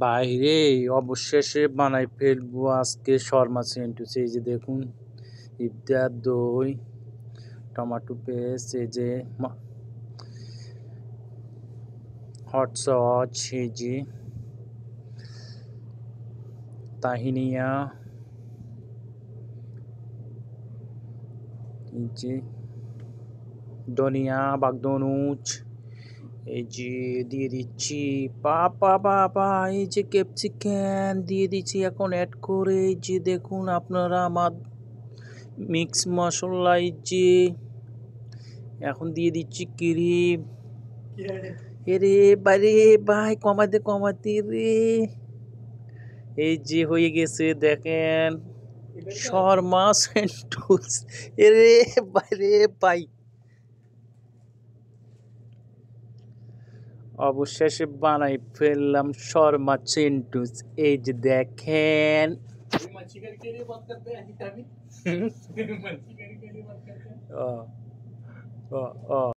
বাইরে অবশেষে বানাই ফেলবো আজকে শর্মা সেন্টুস। এই যে দেখুন, ইফতার দই, টমেটো পেস্ট, এই যে হট সস, এই যে তাহিনিয়া, এই যে ধনিয়া বাগদনুজ, এই যে দিয়ে দিচ্ছি বাবা, এই যে ক্যাপসিকাম দিয়ে দিচ্ছি এখন অ্যাড করে। এই যে দেখুন আপনারা আমার মিক্স মশলা, এই যে এখন দিয়ে দিচ্ছি ক্রিম। এরে বাইরে ভাই, কমাতে রে। এই যে হয়ে গেছে দেখেন শর্মা সেন্টুস। এরে বাইরে ভাই, অবশেষে বানাই ফেললাম শর্মা সেন্টুস। এই যে দেখেন। ও ও ও